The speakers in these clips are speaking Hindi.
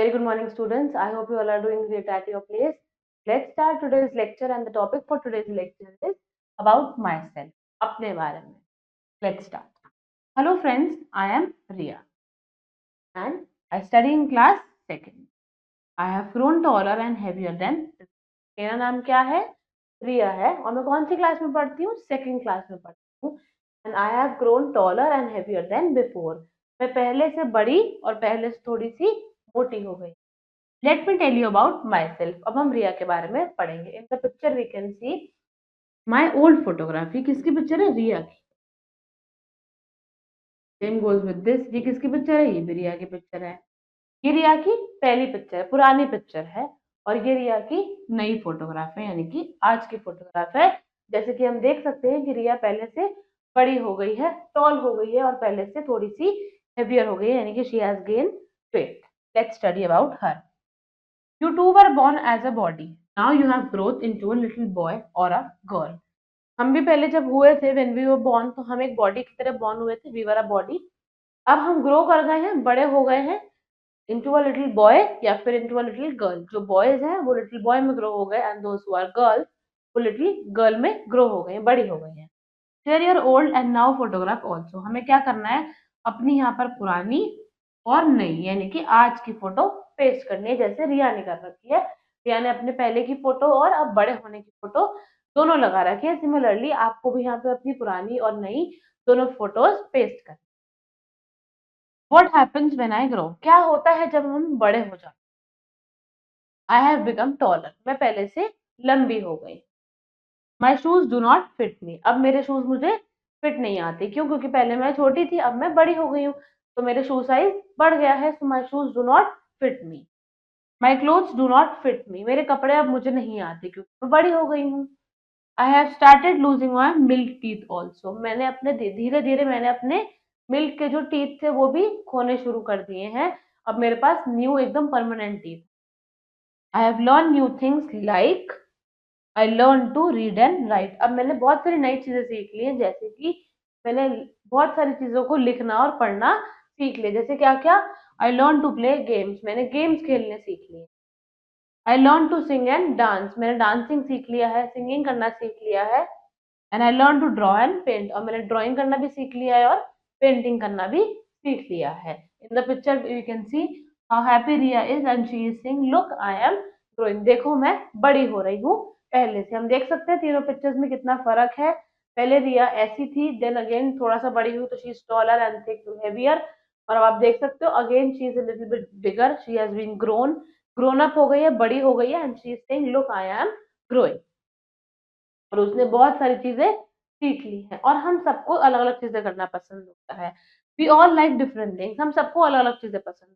Very good morning, students. I hope you all are doing great at your place. Let's start today's lecture, and the topic for today's lecture is about myself. अपने बारे में. Let's start. Hello, friends. I am Riya, and I study in class second. I have grown taller and heavier than. मेरा नाम क्या है? रिया है और मैं कौन सी क्लास में पढ़ती हूँ? सेकंड क्लास में पढ़ती हूँ. And I have grown taller and heavier than before. मैं पहले से बड़ी और पहले से थोड़ी सी मोटी हो गई. Let me tell you about myself. अब हम रिया के बारे में पढ़ेंगे. In the picture we can see my old photography. किसकी पिक्चर है? रिया की. Same goes with this. ये किसकी पिक्चर है? ये भी रिया की पिक्चर है. ये रिया की पहली पिक्चर है, पुरानी पिक्चर है. और ये रिया की नई फोटोग्राफ है, यानी कि आज की फोटोग्राफ है. जैसे कि हम देख सकते हैं कि रिया पहले से बड़ी हो गई है, टॉल हो गई है और पहले से थोड़ी सी हेवियर हो गई है, यानी कि she has gain weight. Let's study about her. You two were born as a body. Now you have growth into a little boy or a girl. हम भी पहले जब हुए थे when we were born, तो हम एक बॉडी की तरह बॉर्न हुए थे. We were a body. अब हम ग्रो कर गए हैं, बड़े हो गए हैं into a little boy या फिर into a little girl. जो बॉयज हैं वो little boy में ग्रो हो गए and those who are girls वो little girl में ग्रो हो गए, बड़ी हो गई हैं. Share your old and now photograph also. हमें क्या करना है? अपनी यहाँ पर पुरानी और नई यानी कि आज की फोटो पेस्ट करनी है, जैसे रिया ने कर रखी है. रिया ने अपने पहले की फोटो और अब बड़े होने की फोटो दोनों लगा रखी है. सिमिलरली आपको भी यहाँ पे अपनी पुरानी और नई दोनों फोटोज पेस्ट करनी. What happens when I grow? क्या होता है जब हम बड़े हो जाते? I have become taller. मैं पहले से लंबी हो गई. My shoes do not fit me. अब मेरे शूज मुझे फिट नहीं आते. क्यों? क्योंकि पहले मैं छोटी थी, अब मैं बड़ी हो गई हूँ, तो मेरे शू साइज बढ़ गया है. So my shoes do not fit me. My clothes do not fit me. मेरे कपड़े अब मुझे नहीं आते क्योंकि मैं बड़ी हो गई हूँ. I have started losing my milk teeth also. मैंने अपने धीरे धीरे मैंने अपने मिल्क के जो टीथ थे वो भी खोने शुरू कर दिए हैं. अब मेरे पास न्यू एकदम permanent teeth. I have learned new things like I learn to read and write. अब मैंने बहुत सारी नई चीजें सीख ली हैं, जैसे कि मैंने बहुत सारी चीजों को लिखना और पढ़ना सीख लिया. जैसे क्या क्या? I learn to play games. मैंने गेम्स खेलने सीख लिए. I learn to sing and dance. मैंने डांसिंग सीख लिया है, सिंगिंग करना सीख लिया है. And I learn to draw and paint. और मैंने ड्राइंग करना भी सीख लिया है और पेंटिंग करना भी सीख लिया है. In the picture you can see how happy Riya is and she is saying, look, I am growing. देखो मैं बड़ी हो रही हूँ पहले से. हम देख सकते हैं तीनों पिक्चर्स में कितना फर्क है. पहले रिया ऐसी थी, देन अगेन थोड़ा सा बड़ी हुई तो she is taller and thick heavier. और अब आप देख सकते हो again she is a little bit bigger. She has been grown up हो गई है, बड़ी हो गई है. And she is saying look I am growing. और उसने बहुत सारी चीजें सीख ली हैं. और हम सबको अलग अलग चीजें करना पसंद होता है. We all like different things. हम सबको अलग अलग चीजें पसंद.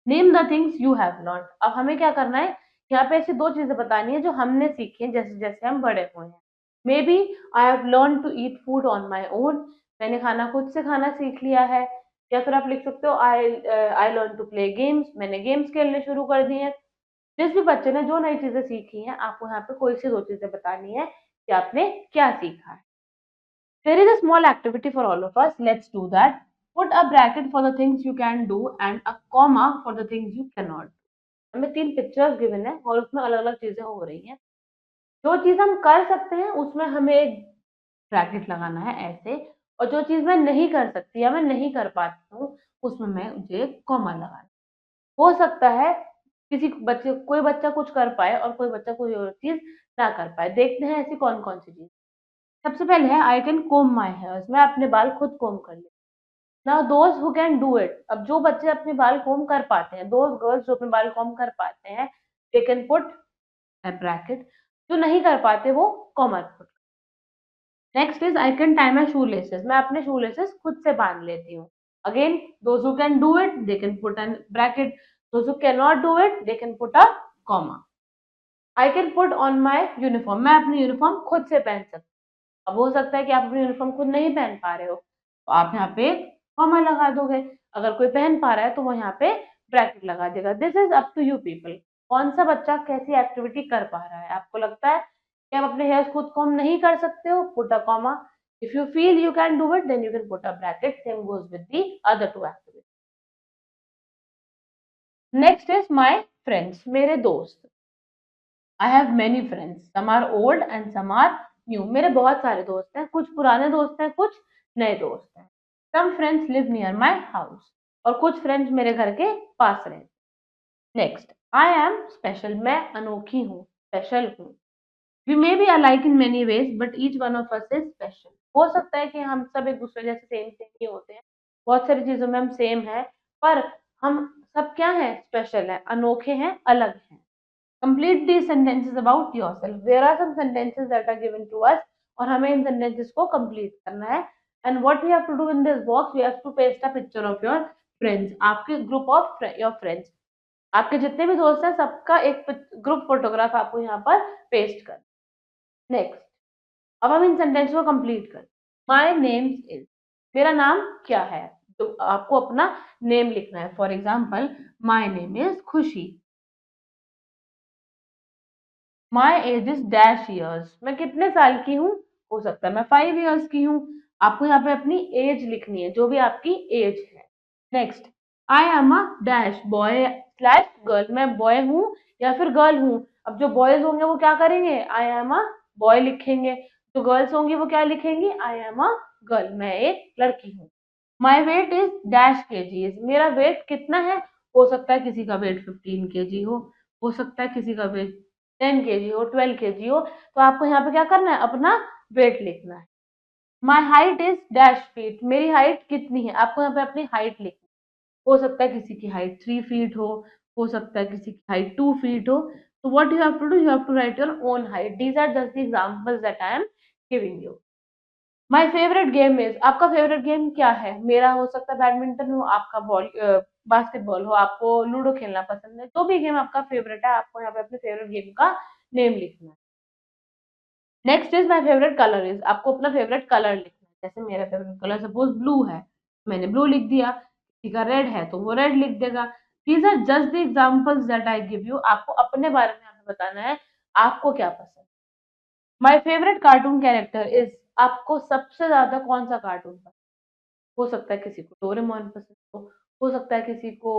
Name the things you have learn. अब हमें क्या करना है? यहाँ पे ऐसी दो चीजें बतानी है जो हमने सीखी हैं जैसे जैसे हम बड़े हुए हैं. Maybe I have learn to eat food on my own. मैंने खाना खुद से खाना सीख लिया है. या फिर आप लिख सकते हो I learn to play games. मैंने गेम्स खेलने शुरू कर दिए हैं. जिस भी बच्चे ने जो नई चीजें सीखी हैं आपको यहाँ पे कोई सी दो चीजें बतानी है कि आपने क्या सीखा है. There is a small activity for all of us. Let's do that. Put a bracket for the things you can do and a comma for the things you cannot do. हमें तीन पिक्चर्स गिवन है और उसमें अलग अलग चीजें हो रही हैं. जो चीज हम कर सकते हैं उसमें हमें एक ब्रैकेट लगाना है ऐसे. और जो चीज मैं नहीं कर सकती या मैं नहीं कर पाती हूँ उसमें मैं मुझे कॉमा लगाना. हो सकता है किसी बच्चे कोई बच्चा कुछ कर पाए और कोई बच्चा कोई और चीज ना कर पाए. देखते हैं ऐसी कौन कौन सी चीज. सबसे पहले है I can come my hairs. मैं अपने बाल खुद कोम कर लेती. Now those who can do it. अब जो बच्चे अपने बाल कोम कर पाते हैं, दोज गर्ल्स जो अपने बाल कोम कर पाते हैं, they can put a bracket. जो नहीं कर पाते वो comma put. Next is I can tie my shoelaces. मैं अपने शू लेसेस खुद से बांध लेती हूँ. Again those who can do it they can put an bracket. Those who can not do it they can put a comma. I can put on my uniform. मैं अपनी यूनिफॉर्म खुद से पहन सकती हूँ. अब हो सकता है कि आप अपनी यूनिफॉर्म खुद नहीं पहन पा रहे हो, तो आप यहाँ पे कॉमा लगा दोगे. अगर कोई पहन पा रहा है तो वो यहाँ पे ब्रैकेट लगा देगा. This is up to you people. कौन सा बच्चा कैसी एक्टिविटी कर पा रहा है. आपको लगता है कि आप अपने हेयर्स खुद कॉम नहीं कर सकते हो, put a comma. If you feel you can do it then you can put a bracket. Same goes with the other two activity. Next is my friends, मेरे दोस्त। I have many friends, some are old and some are new. मेरे बहुत सारे दोस्त हैं, कुछ पुराने दोस्त हैं, कुछ नए दोस्त हैं। Some friends live near my house, और कुछ फ्रेंड्स मेरे घर के पास रहते। नेक्स्ट, आई एम स्पेशल, मैं अनोखी हूँ, स्पेशल हूँ। We may be alike in many ways but each one of us is special। हो सकता है कि हम सब एक दूसरे जैसे सेम सेम ही होते हैं, बहुत सारी चीजों में हम सेम हैं, पर हम सब क्या है, स्पेशल है, अनोखे हैं, अलग हैं। Complete the sentences about yourself, there are some sentences that are given to us, और हमें इन सेंटेंसेस को कंप्लीट करना है। And what we have to do in this box, we have to paste a picture of your friends, आपके ग्रुप ऑफ योर फ्रेंड्स, आपके जितने भी दोस्त हैं सबका एक ग्रुप फोटोग्राफ आपको यहाँ पर पेस्ट कर। नेक्स्ट, अब हम इन सेंटेंस को कंप्लीट करें। माई नेम इज, मेरा नाम क्या है, तो आपको अपना नेम लिखना है। For example, my name is Khushi. My age is dash years, मैं कितने साल की हूँ, हो सकता है मैं 5 ईयर्स की हूँ। आपको यहाँ पे अपनी एज लिखनी है, जो भी आपकी एज है। Next, I am a dash boy slash girl, मैं बॉय हूँ या फिर गर्ल हूँ। अब जो बॉयज होंगे वो क्या करेंगे, आई एम अ बॉय लिखेंगे। जो गर्ल्स होंगी वो क्या लिखेंगी, आई एम अ गर्ल, मैं एक लड़की हूँ। My weight is dash KGs, मेरा वेट कितना है, हो सकता है किसी का वेट 15 kg हो सकता है किसी का वेट 10 kg हो, 12 kg हो। तो आपको यहाँ पे क्या करना है, अपना वेट लिखना है। My height is dash feet, मेरी हाइट कितनी है, आपको यहाँ पे अपनी हाइट लिखनी है। हो सकता है किसी की हाइट 3 फीट हो सकता है किसी की हाइट 2 फीट हो। तो what you have to do, you have to write your own height. These are just the examples that I am giving you. My favourite game is, आपका फेवरेट गेम क्या है, मेरा हो सकता है बैडमिंटन हो, आपका बॉल बास्केटबॉल हो, आपको लूडो खेलना पसंद है, जो भी गेम आपका फेवरेट है आपको यहाँ पे अपने फेवरेट गेम का नेम लिखना है। Next is my favourite colour is, आपको अपना फेवरेट कलर लिखना है। जैसे मेरा फेवरेट कलर सपोज ब्लू है, मैंने ब्लू लिख दिया। किसी का रेड है तो वो रेड लिख देगा। These are just the examples that I give you. आपको अपने बारे में हमें बताना है, आपको क्या पसंद। My favourite cartoon character is, आपको सबसे ज्यादा कौन सा कार्टून पसंद। हो सकता है किसी को डोरेमोन पसंद हो सकता है किसी को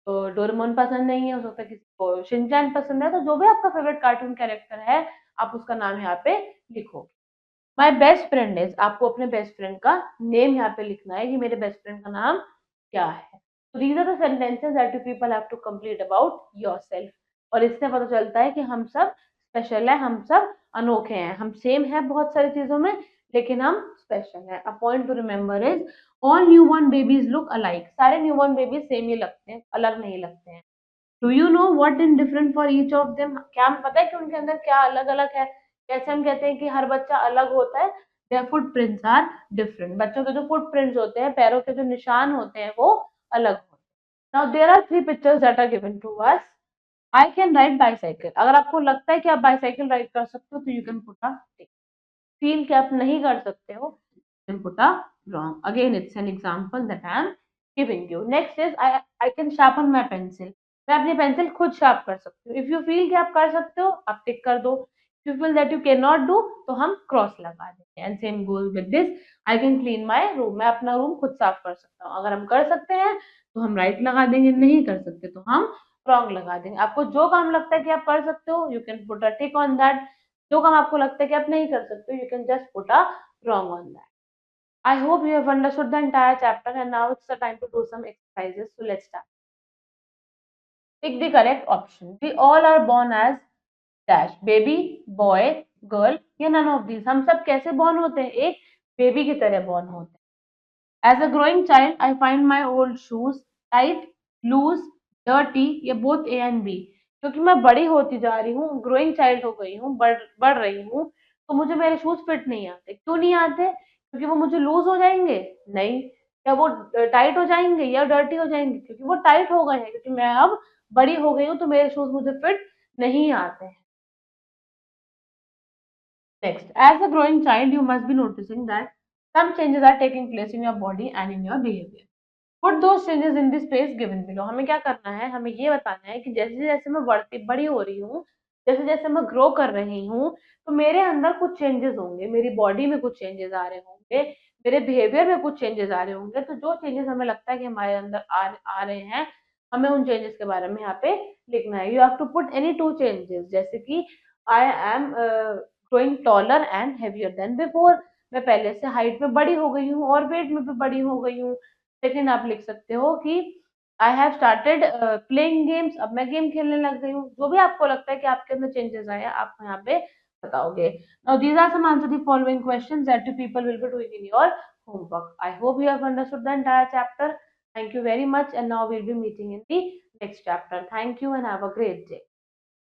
डोरेमोन पसंद नहीं है, हो सकता है किसी को शिनचैन पसंद है। तो जो भी आपका फेवरेट कार्टून कैरेक्टर है, आप उसका नाम यहाँ पे लिखो। माय बेस्ट फ्रेंड इज, आपको अपने बेस्ट फ्रेंड का नेम यहाँ पे लिखना है कि मेरे बेस्ट फ्रेंड का नाम क्या है। तो these are the sentences that you people have to complete about yourself. और इससे पता चलता है कि हम सब स्पेशल है, हम सब अनोखे हैं, हम सेम है बहुत सारी चीजों में, लेकिन हम स्पेशल है। A point two remember is, all newborn babies look alike, सारे न्यूबॉर्न बेबीज सेम ही लगते हैं, अलग नहीं लगते हैं। Do you know what in different for each of them, क्या हमें पता है कि उनके अंदर क्या अलग अलग है। कैसे हम कहते हैं कि हर बच्चा अलग होता है, देयर फुटप्रिंट्स आर डिफरेंट, बच्चों के जो फुटप्रिंट्स होते हैं, पैरों के जो निशान होते हैं वो अलग होते हैं। Now there are 3 pictures that are given to us. I can ride bicycle, अगर आपको लगता है कि आप बाईसाइकिल राइड कर सकते हो तो you can put a tick. Feel कि आप नहीं कर सकते हो, then put a wrong. Again, it's an example that I am giving you. Next is I can sharpen my pencil. मैं अपनी पेंसिल खुद शार्प कर सकती हूँ। इफ यू फील कि आप कर सकते हो, आप टिक कर दो। If you feel that you can not do, तो हम क्रॉस लगा देंगे। And same goes with this, I can clean my room, मैं अपना रूम खुद साफ कर सकता हूँ। अगर हम कर सकते हैं तो हम राइट लगा देंगे, नहीं कर सकते तो हम रॉन्ग लगा देंगे। आपको जो काम लगता है कि आप कर सकते हो, you can put a tick on that. जो काम आपको लगता है कि आप नहीं कर सकते, you can just put a wrong on that. I hope you have understood the entire chapter and now it's the time to do some exercises. So let's start. Pick the correct option. We all are born as dash, baby, boy, girl या none of these. हम सब कैसे born होते हैं, एक बेबी की तरह born होते हैं। As a growing child, I find my old shoes tight, loose, dirty या both A and B. क्योंकि मैं बड़ी होती जा रही हूँ, ग्रोइंग चाइल्ड हो गई हूँ, बढ़ रही हूँ, तो मुझे मेरे शूज फिट नहीं आते। क्यों नहीं आते, क्योंकि वो मुझे लूज हो जाएंगे, नहीं, या वो टाइट हो जाएंगे या डर्टी हो जाएंगे, क्योंकि वो टाइट हो गए हैं, क्योंकि मैं अब बड़ी हो गई हूँ तो मेरे शूज मुझे फिट नहीं आते हैं। Next, as a growing child you must be noticing that some changes are taking place in your body and in your behavior. Put those changes in the space given below. हमें क्या करना है, हमें ये बताना है कि जैसे जैसे मैं बड़ी हो रही हूँ, जैसे जैसे मैं ग्रो कर रही हूँ, तो मेरे अंदर कुछ चेंजेस होंगे, मेरी बॉडी में कुछ चेंजेस आ रहे होंगे, मेरे बिहेवियर में कुछ चेंजेस आ रहे होंगे। तो जो चेंजेस हमें लगता है कि हमारे अंदर आ रहे हैं, हमें उन चेंजेस के बारे में यहाँ पे लिखना है। You have to put any two changes, जैसे कि I am growing taller and heavier than before, मैं पहले से हाइट में बड़ी हो गई हूँ और वेट में भी बड़ी हो गई हूँ। सेकंड आप लिख सकते हो कि I have started playing games, अब मैं गेम खेलने लग गई हूँ। जो भी आपको लगता है कि आपके अंदर चेंजेस आए हैं, आप यहाँ पे बताओगे। Now these are some answer the following questions that you people will be doing in your homework. I hope you have understood the entire chapter. Thank you very much, and now we'll be meeting in the next chapter. Thank you and have a great day.